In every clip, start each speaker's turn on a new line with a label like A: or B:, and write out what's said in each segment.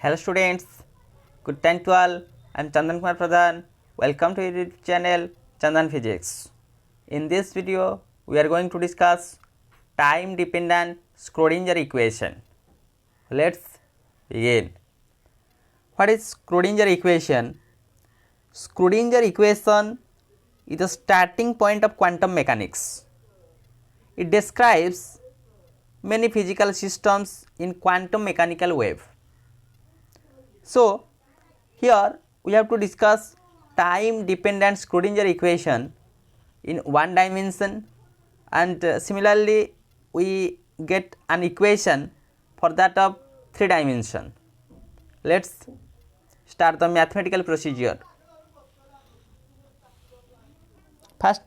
A: Hello students, good time to all. I am Chandan Kumar Pradhan. Welcome to your YouTube channel Chandan Physics. In this video, we are going to discuss time dependent Schrodinger equation. Let's begin. What is Schrodinger equation? Schrodinger equation is the starting point of quantum mechanics. It describes many physical systems in quantum mechanical wave. So, here we have to discuss time dependent Schrodinger equation in one dimension, and similarly we get an equation for that of 3 dimension. Let's start the mathematical procedure. First,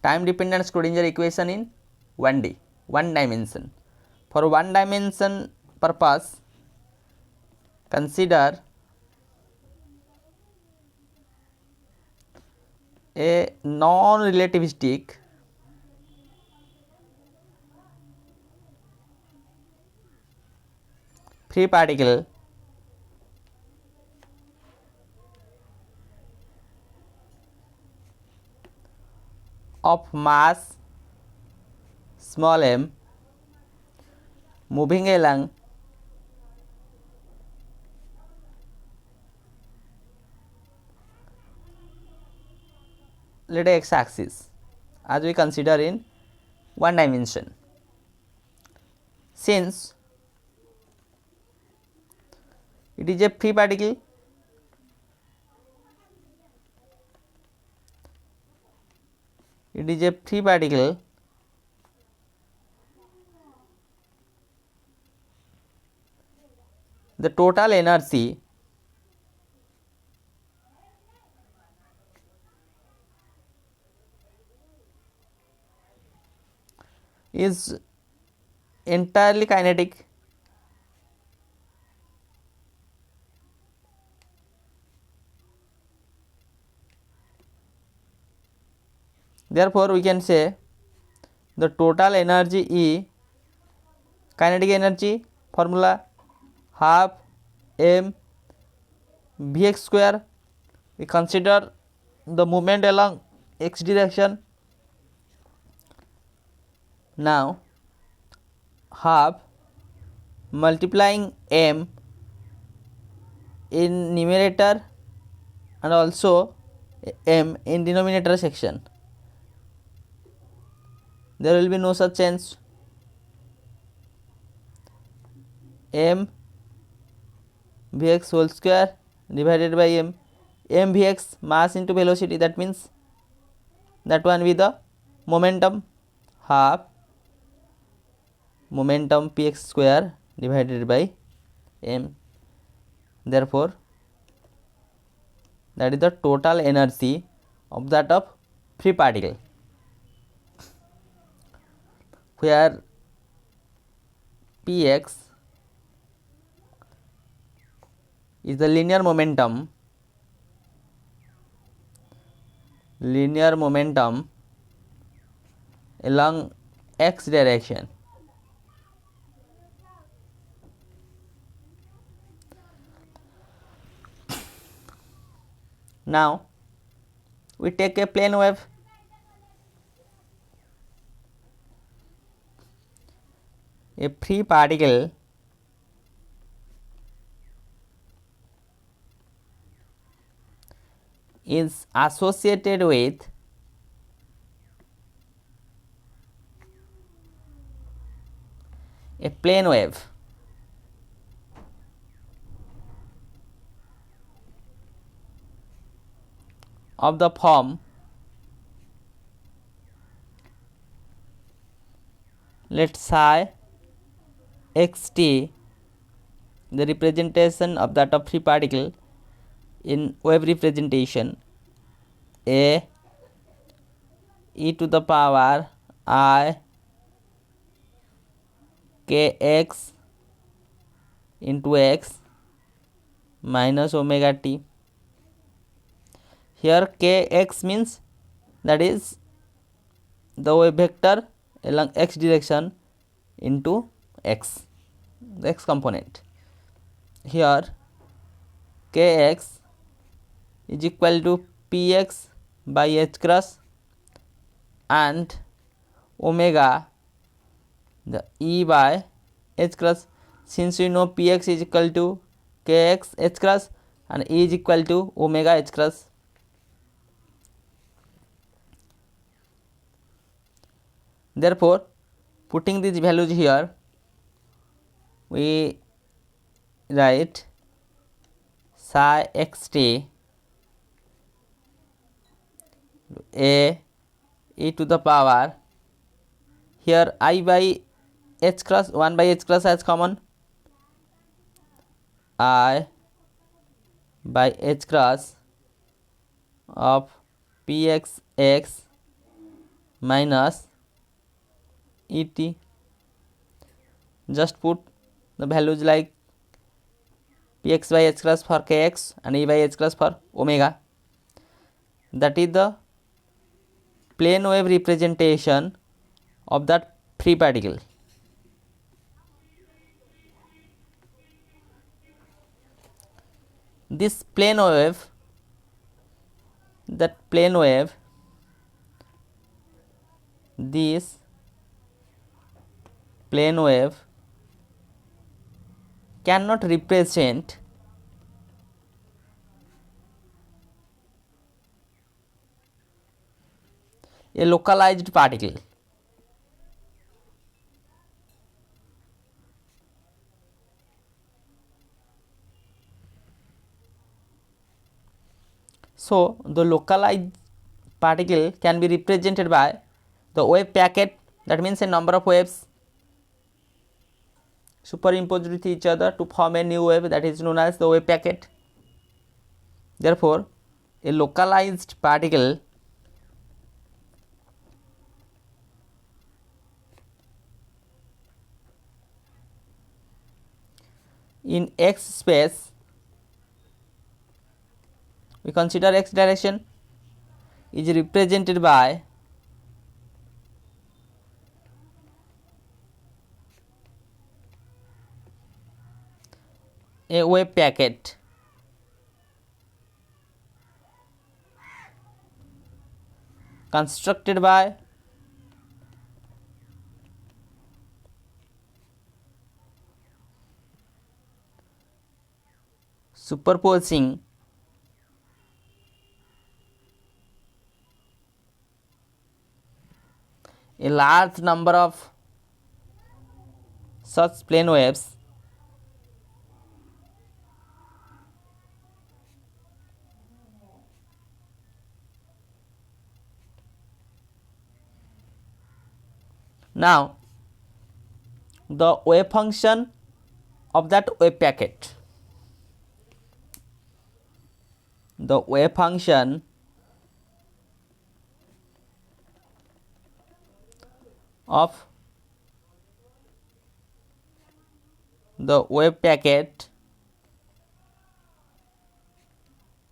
A: time dependent Schrodinger equation in 1D, one dimension. For one dimension purpose, consider a non-relativistic free particle of mass small m moving along let x axis as we consider in one dimension. Since it is a free particle, the total energy is entirely kinetic. Therefore, we can say the total energy E, kinetic energy formula half m vx square. We consider the movement along x direction. Now, half multiplying m in numerator and also m in denominator section. There will be no such change. M vx whole square divided by m vx mass into velocity, that means that one with the momentum, half momentum px square divided by m. Therefore, that is the total energy of that of free particle, where px is the linear momentum along x direction. Now, we take a plane wave. A free particle is associated with a plane wave of the form let psi xt, the representation of that of free particle in wave representation, a e to the power I kx into x minus omega t. Here kx means that is the wave vector along x direction into x. the x component. Here kx is equal to px by h cross and omega the e by h cross. Since we know px is equal to kx h cross and e is equal to omega h cross. Therefore, putting these values here, we write psi xt a e to the power, here I by h cross 1 by h cross as common, I by h cross of pxx minus et. Just put the values like px by h cross for kx and e by h cross for omega. That is the plane wave representation of that free particle. This plane wave, this plane wave cannot represent a localized particle. So, the localized particle can be represented by the wave packet, that means a number of waves superimposed with each other to form a new wave, that is known as the wave packet. Therefore, a localized particle in x space, we consider x direction, is represented by a wave packet constructed by superposing a large number of such plane waves Now, the wave function of that wave packet, the wave function of the wave packet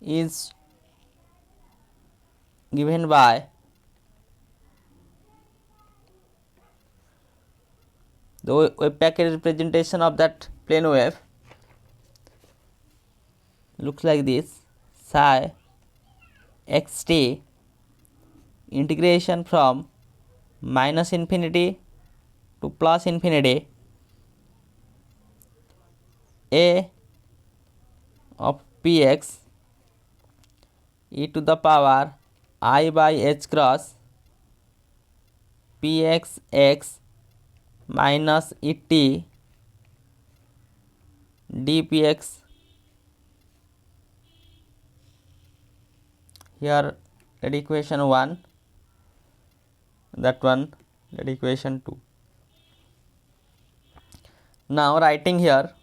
A: is given by the wave packet representation of that plane wave looks like this: psi xt integration from minus infinity to plus infinity a of px e to the power I by h cross px x minus et dpx. Here let equation 1, that one let equation 2. Now writing here,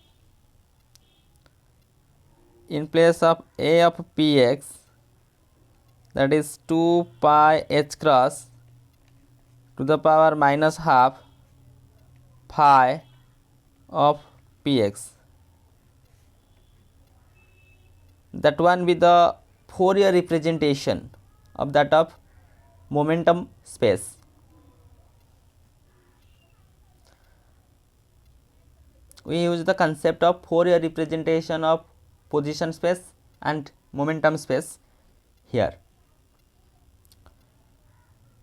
A: in place of a of px, that is 2 pi h cross to the power minus half phi of px, that one with the Fourier representation of that of momentum space. we use the concept of Fourier representation of position space and momentum space here.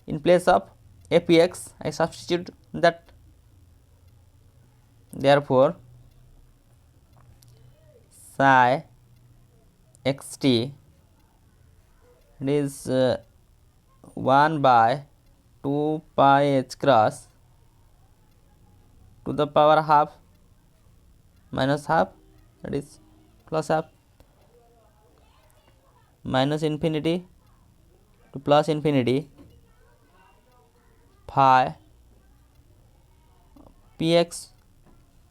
A: In place of Apx, I substitute that. Therefore, psi xt is 1 by 2 pi h cross to the power half minus half, that is plus half, minus infinity to plus infinity phi px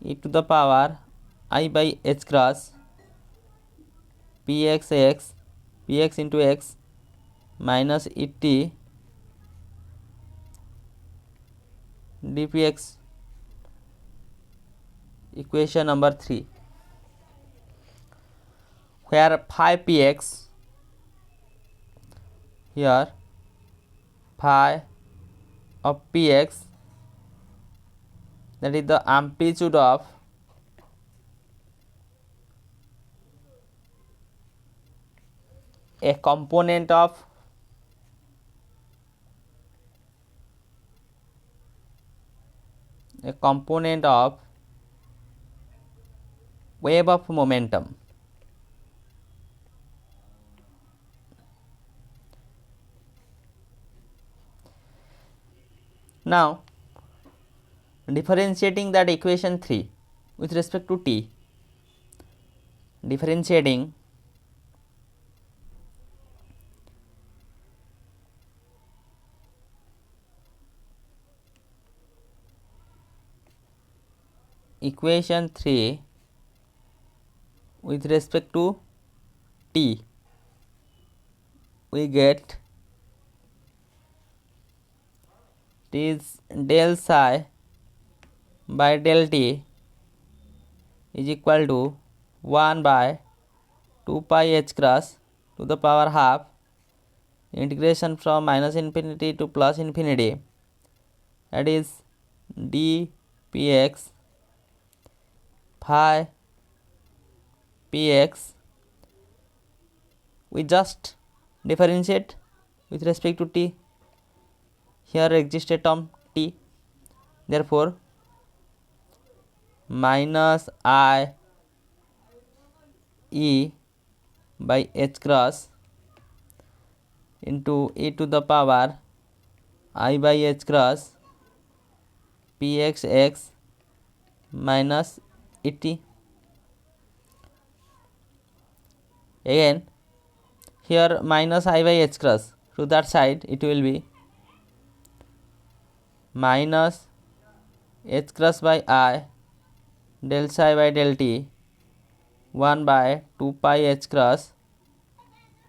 A: e to the power I by h cross px into x minus et dpx, equation number 3, where phi px, here phi of px, that is the amplitude of a component of wave of momentum. Now, differentiating that equation 3 with respect to t, differentiating equation 3 with respect to t, we get t is del psi by del t is equal to 1 by 2 pi h cross to the power half integration from minus infinity to plus infinity, that is dpx phi px. We just differentiate with respect to t. Here exists a term t, therefore minus I e by h cross into e to the power I by h cross pxx minus et. Again, here minus I by h cross, to that side it will be minus h cross by I del psi by del t 1 by 2 pi h cross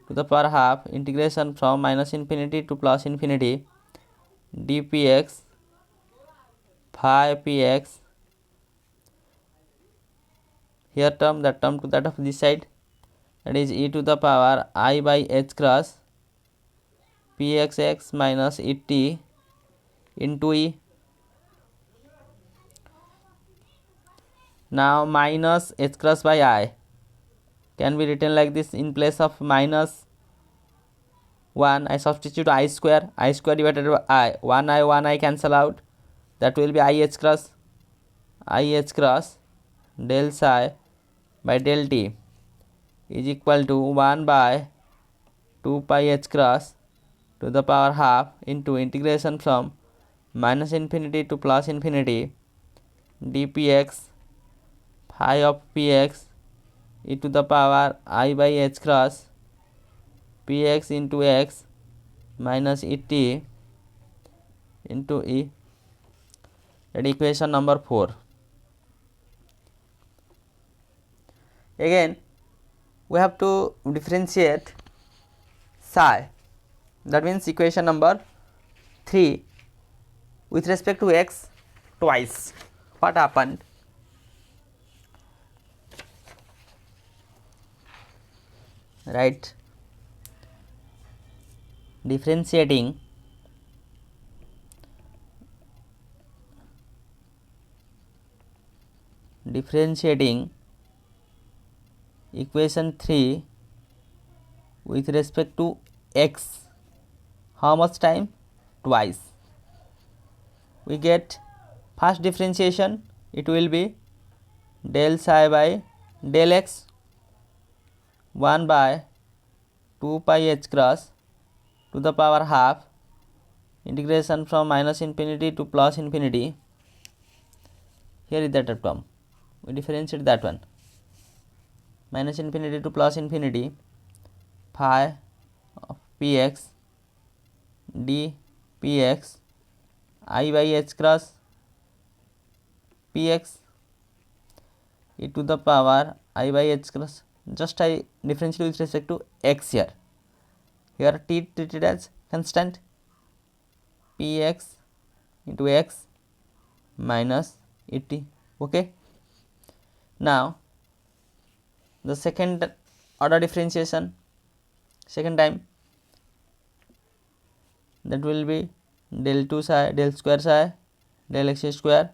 A: to the power half integration from minus infinity to plus infinity dpx phi px, here term, that term to that of this side, that is e to the power I by h cross pxx minus et into e. Now minus h cross by I can be written like this. In place of minus 1, I substitute I square divided by I. 1 I cancel out, that will be I h cross del psi by del t is equal to 1 by 2 pi h cross to the power half into integration from minus infinity to plus infinity dpx phi of px e to the power I by h cross px into x minus et into e, that equation number 4. Again, we have to differentiate psi, that means equation number 3 with respect to x twice. What happened? Right, differentiating differentiating equation 3 with respect to x. How much time? Twice. We get first differentiation, it will be del psi by del x 1 by 2 pi h cross to the power half integration from minus infinity to plus infinity. Here is that term, we differentiate that one, minus infinity to plus infinity phi of px d px I by h cross px e to the power I by h cross, just I differentiate with respect to x here. Here t treated as constant, px into x minus et. Okay. Now the second order differentiation, second time, that will be del 2 psi del square psi del x square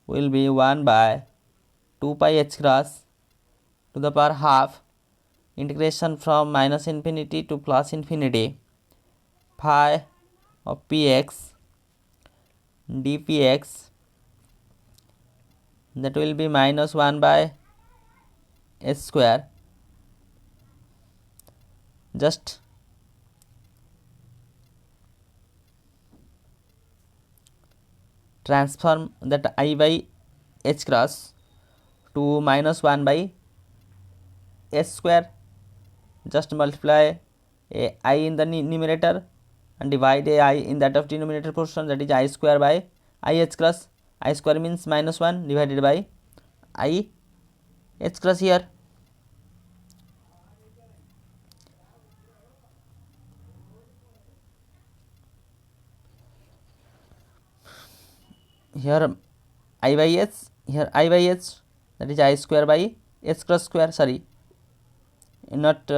A: will be 1 by 2 pi h cross to the power half integration from minus infinity to plus infinity phi of px dpx, that will be minus 1 by s square. Just transform that I by h cross to minus 1 by s square. Just multiply a I in the numerator and divide a I in that of denominator portion, that is I square by I h cross. I square means minus 1 divided by I h cross here. Here I by h, here I by h, that is I square by h cross square, sorry, not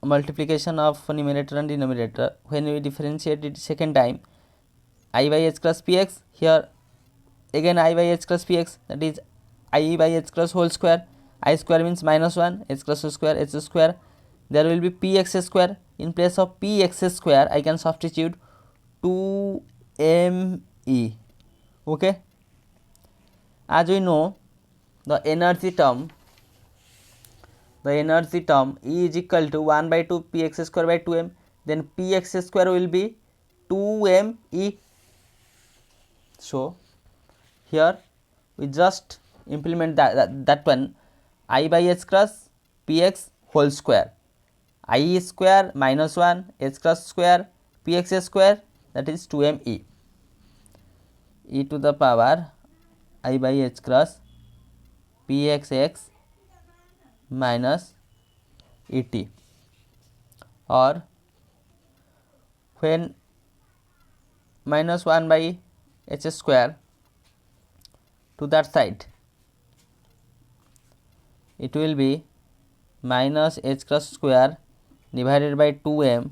A: multiplication of numerator and denominator. When we differentiate it second time, I by h cross px, here again I by h cross px, that is I by h cross whole square. I square means minus 1, h cross square h square. There will be px square. In place of px square I can substitute 2me. Okay. As we know, the energy term E is equal to 1 by 2 px square by 2m, then px square will be 2me. So here we just implement that one, I by h cross px whole square, I square minus 1 h cross square px square, that is 2me e to the power I by h cross pxx minus et. Or when minus 1 by h square to that side, it will be minus h cross square divided by 2m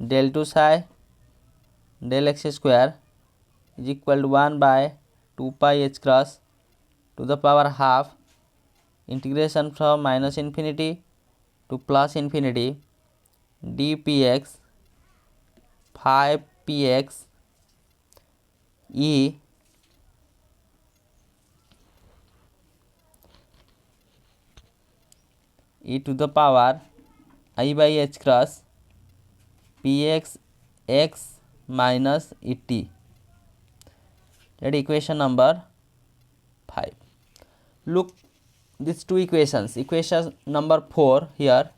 A: del 2 psi del x square is equal to 1 by 2 pi h cross to the power half integration from minus infinity to plus infinity dpx phi px e to the power I by h cross px x minus et. That equation number 5. Look these two equations. Equation number 4 here,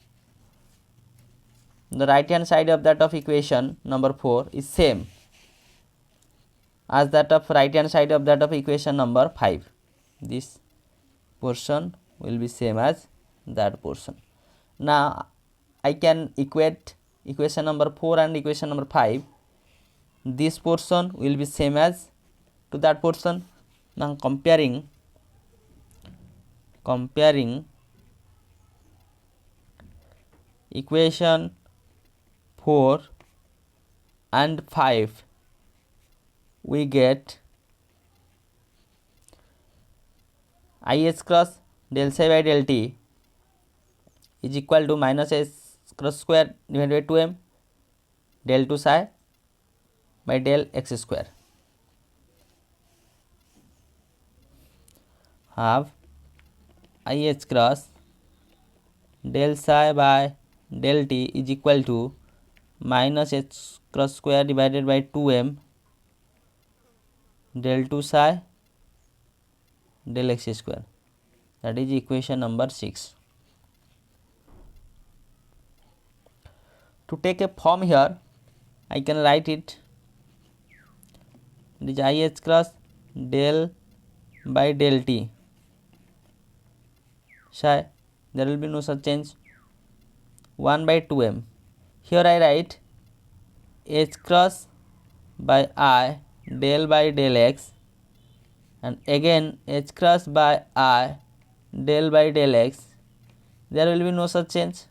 A: the right hand side of that of equation number 4 is same as that of right hand side of that of equation number 5. This portion will be same as that portion. Now I can equate equation number 4 and equation number 5. This portion will be same as to that portion. Now comparing equation 4 and 5, we get IH cross del psi by del t is equal to minus h cross square divided by 2m del 2 psi by del x square. Half IH cross del psi by del t is equal to minus h cross square divided by 2m del 2 psi del x square. That is equation number 6. To take a form here, I can write it. It is IH cross del by del t psi. There will be no such change. 1 by 2m. Here I write h cross by I del by del x, and again h cross by I del by del x. There will be no such change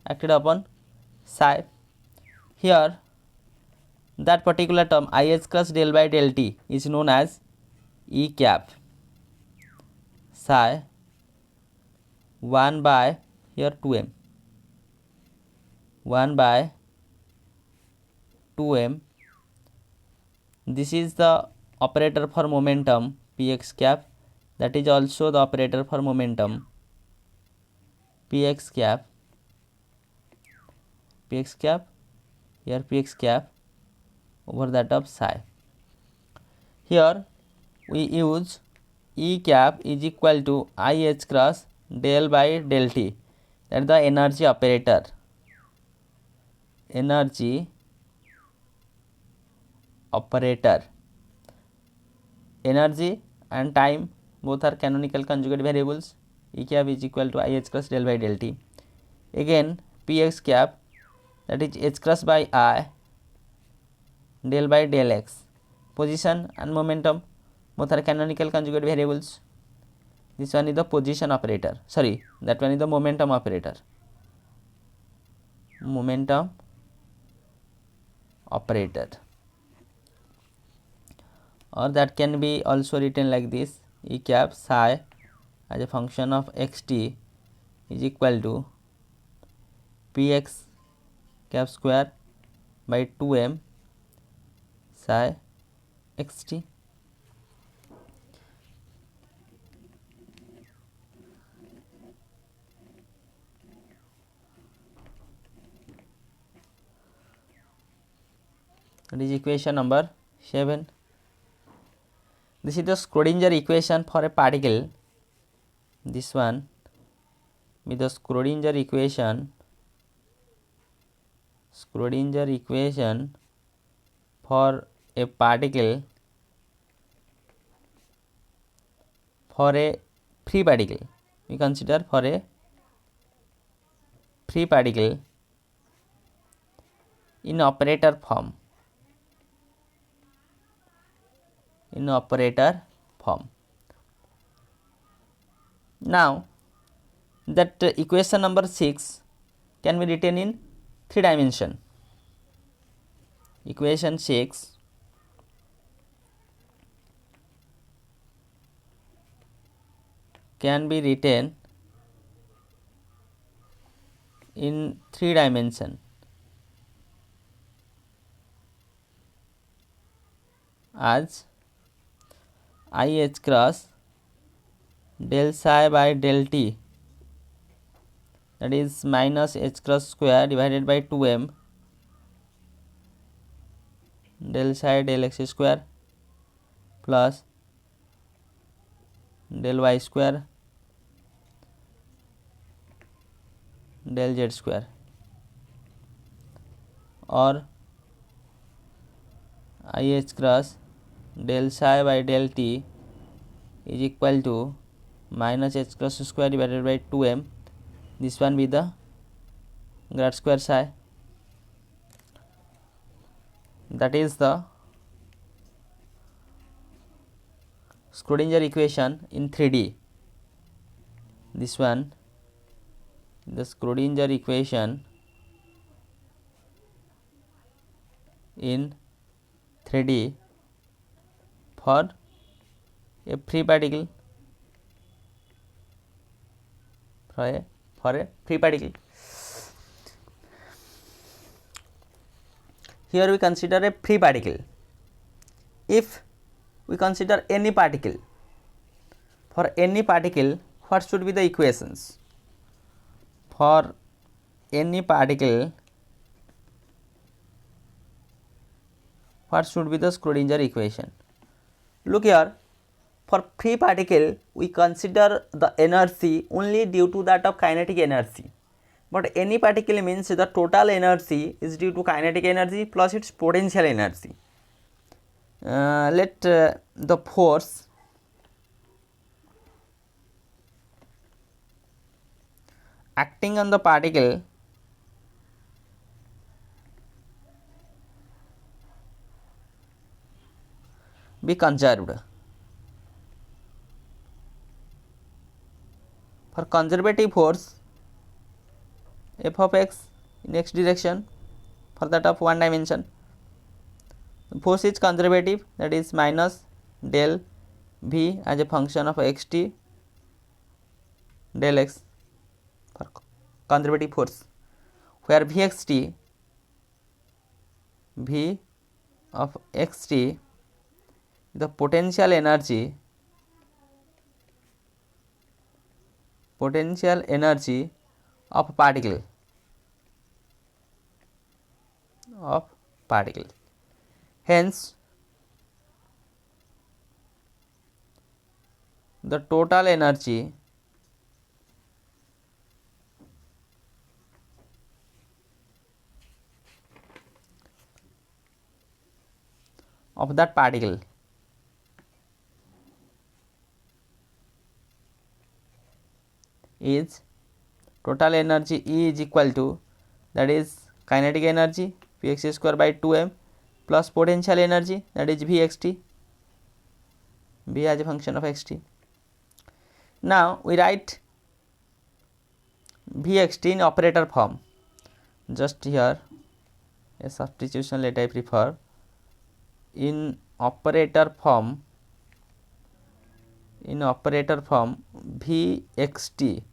A: acted upon psi. Here that particular term IH cross del by del t is known as E cap psi 1 by here 2m, 1 by 2m. This is the operator for momentum px cap. That is also the operator for momentum px cap, px cap, here px cap over that of psi. Here we use E cap is equal to IH cross del by del t, that is the energy operator, energy operator. Energy and time both are canonical conjugate variables. E cap is equal to IH cross del by del t. Again px cap, that is h cross by I del by del x. Position and momentum both are canonical conjugate variables. This one is the position operator, sorry, that one is the momentum operator, momentum operator, or that can be also written like this: E cap psi as a function of xt is equal to px cap square by 2m psi xt. That is equation number 7. This is the Schrodinger equation for a particle. This one with the Schrodinger equation for a particle, for a free particle. We consider for a free particle in operator form. Now that equation number 6 can be written in 3 dimension. Equation 6 can be written in 3 dimension as IH cross del psi by del t, that is minus h cross square divided by 2m del psi del x square plus del y square del z square, or IH cross del psi by del t is equal to minus h cross square divided by 2m, this one with the grad square psi. That is the Schrodinger equation in 3D. This one, the Schrodinger equation in 3D for a free particle. for a free particle. Here we consider a free particle. If we consider any particle, for any particle, what should be the equations? For any particle, what should be the Schrodinger equation? Look here, for free particle we consider the energy only due to that of kinetic energy, but any particle means the total energy is due to kinetic energy plus its potential energy. Let the force acting on the particle be conserved. For conservative force, f of x in x direction, for that of one dimension, the force is conservative, that is minus del v as a function of xt del x for conservative force, where v of xt the potential energy of particle hence the total energy of that particle is total energy E is equal to, that is kinetic energy Px square by 2m plus potential energy, that is Vxt, V as a function of xt. Now we write Vxt in operator form. Just here a substitution let I prefer. In operator form Vxt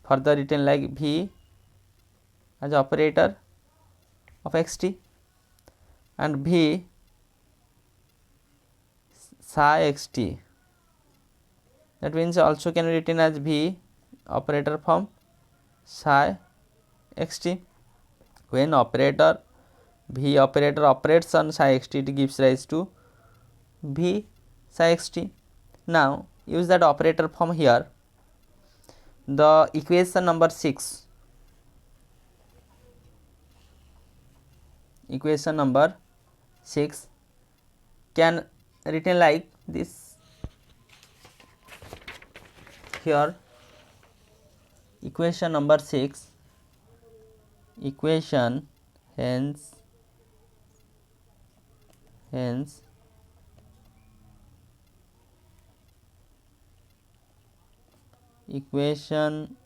A: further written like V as operator of xt and V psi xt, that means also can be written as V operator form psi xt. When V operator operates on psi xt, it gives rise to V psi xt. Now use that operator form here. The equation number 6 can written like this. Here equation number 6 hence equation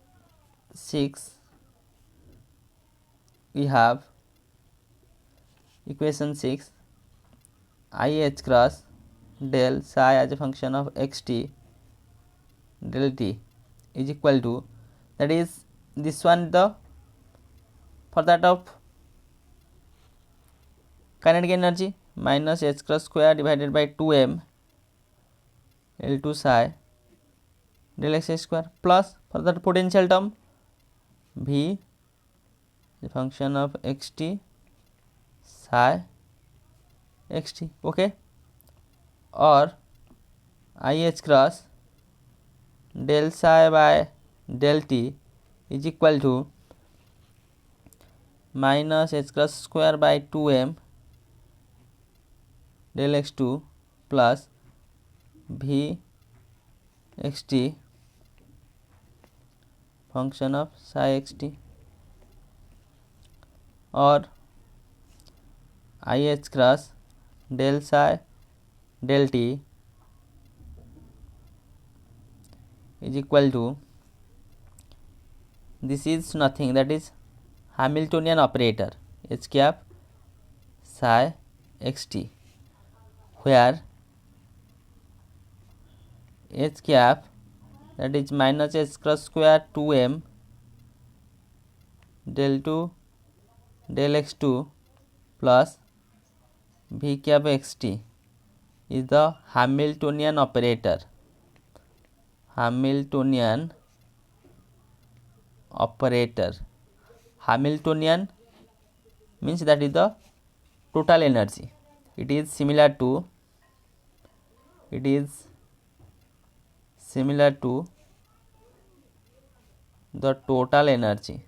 A: 6 we have equation 6 IH cross del psi as a function of xt del t is equal to, that is this one, the for that of kinetic energy minus h cross square divided by 2m L2 psi del x square plus for that potential term V the function of xt psi xt, okay, or IH cross del psi by del t is equal to minus h cross square by 2m del x2 plus V xt function of psi xt, or IH cross del psi del t is equal to, this is nothing, that is Hamiltonian operator h cap psi xt, where h cap that is minus h cross square 2m del 2 del x2 plus v cap xt is the Hamiltonian operator. Hamiltonian operator. Hamiltonian means that is the total energy. It is similar to the total energy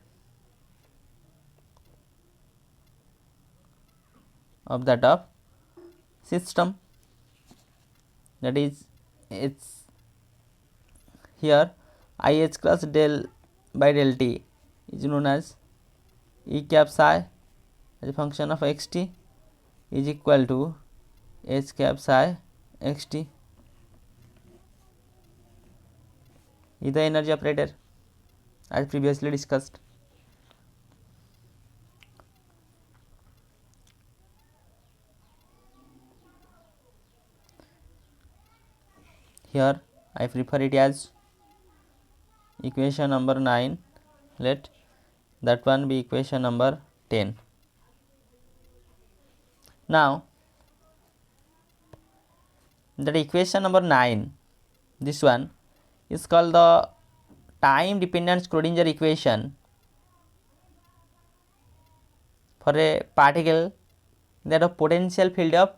A: of that of system. That is, it's here IH cross del by del t is known as E cap psi as a function of xt is equal to H cap psi xt is the energy operator as previously discussed. Here I prefer it as equation number 9. Let that one be equation number 10. Now that equation number 9, this one is called the time dependent Schrodinger equation for a particle that of potential field of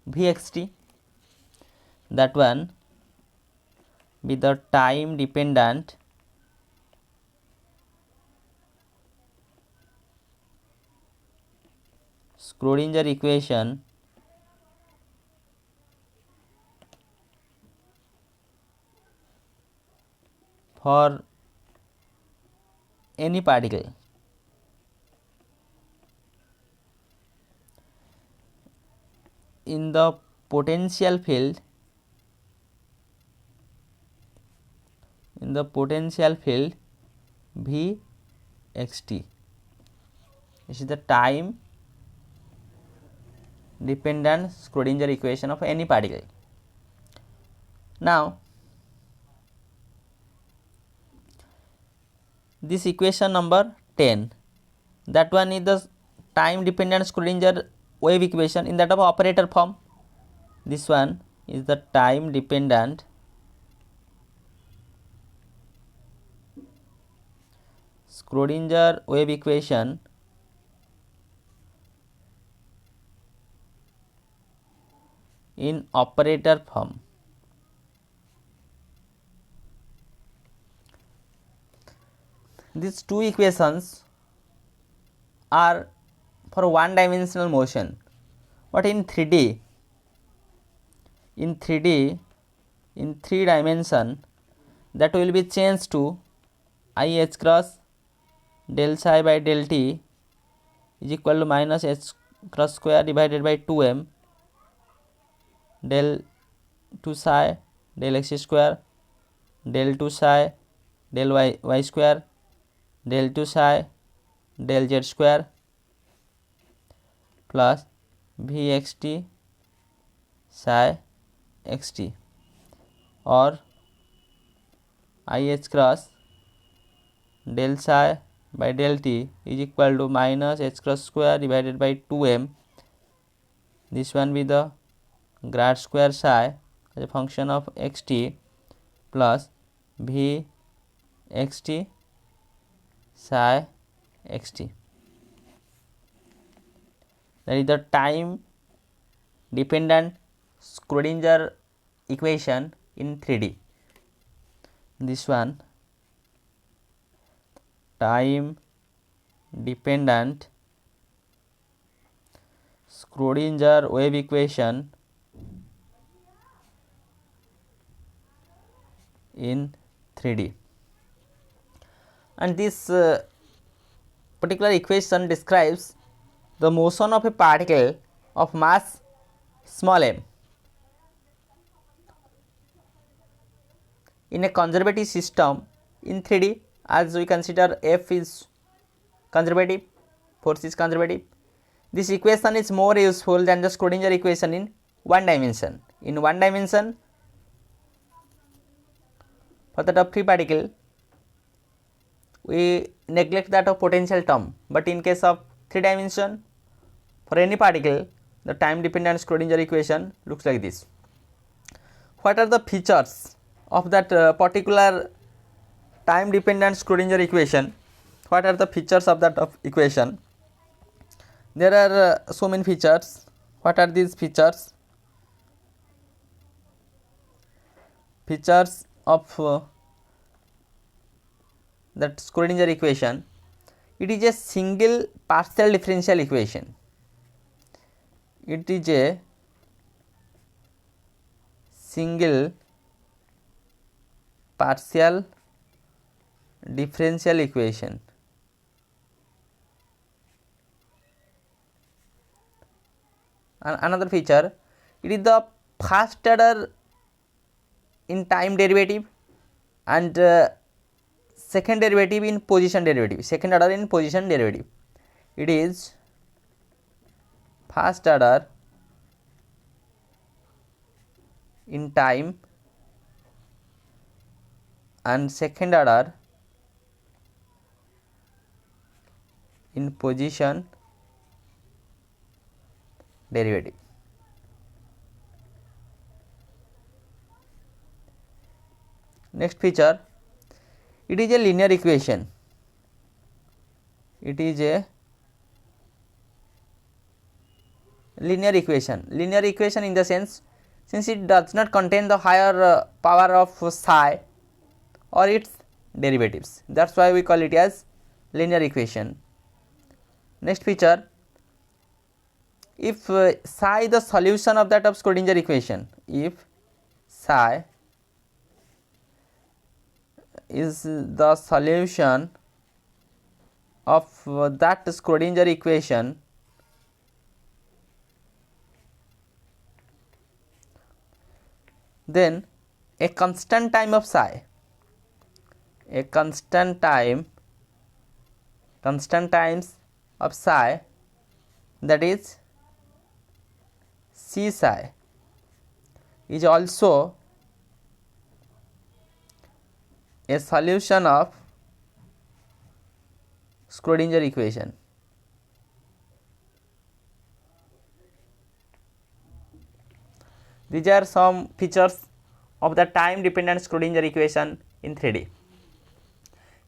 A: Vxt. That one be the time dependent Schrodinger equation for any particle in the potential field V xt. This is the time dependent Schrodinger equation of any particle. Now this equation number 10, that one is the time dependent Schrodinger wave equation in that of operator form. This one is the time dependent Schrodinger wave equation in operator form. These two equations are for one dimensional motion, but in 3D, in 3 dimension, that will be changed to IH cross del psi by del t is equal to minus h cross square divided by 2m del 2 psi del x square del 2 psi del y square del 2 psi del z square plus vxt psi xt, or IH cross del psi by del t is equal to minus h cross square divided by 2m. This one be the grad square psi as a function of xt plus v xt psi xt. That is the time dependent Schrodinger equation in 3D. This one time dependent Schrodinger wave equation in 3D, and this particular equation describes the motion of a particle of mass small m in a conservative system in 3D, as we consider F is conservative, force is conservative. This equation is more useful than the Schrodinger equation in one dimension. In one dimension, For that of free particle, we neglect that of potential term, but in case of 3 dimension, for any particle, the time dependent Schrodinger equation looks like this. What are the features of that particular time dependent Schrodinger equation? What are the features of that equation? There are so many features. What are these features? Features of that Schrodinger equation. It is a single partial differential equation. It is a single partial differential equation. And another feature, it is the first order in time derivative and second derivative in position derivative. Second order in position derivative. It is first order in time and second order in position derivative. Next feature, it is a linear equation. It is a linear equation. Linear equation in the sense, since it does not contain the higher power of psi or its derivatives, that is why we call it as linear equation. Next feature, if psi the solution of that of Schrodinger equation, if psi is the solution of that Schrodinger equation, then a constant time of psi, a constant times of psi, that is C psi, is also a solution of Schrodinger equation. These are some features of the time dependent Schrodinger equation in 3D.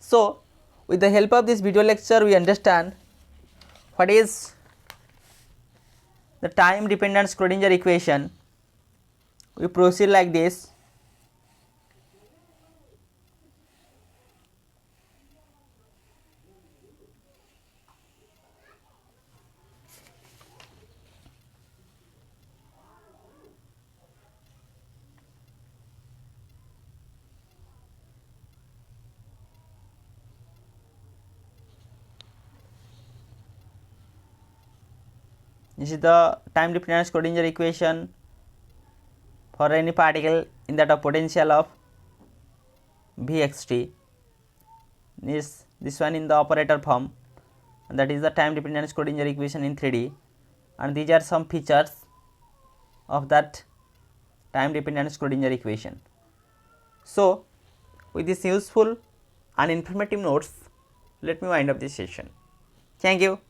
A: So, with the help of this video lecture, we understand what is the time dependent Schrodinger equation. We proceed like this. This is the time dependent Schrodinger equation for any particle in that of potential of Vxt. This one in the operator form, and that is the time dependent Schrodinger equation in 3D, and these are some features of that time dependent Schrodinger equation. So, with this useful and informative notes, let me wind up this session. Thank you.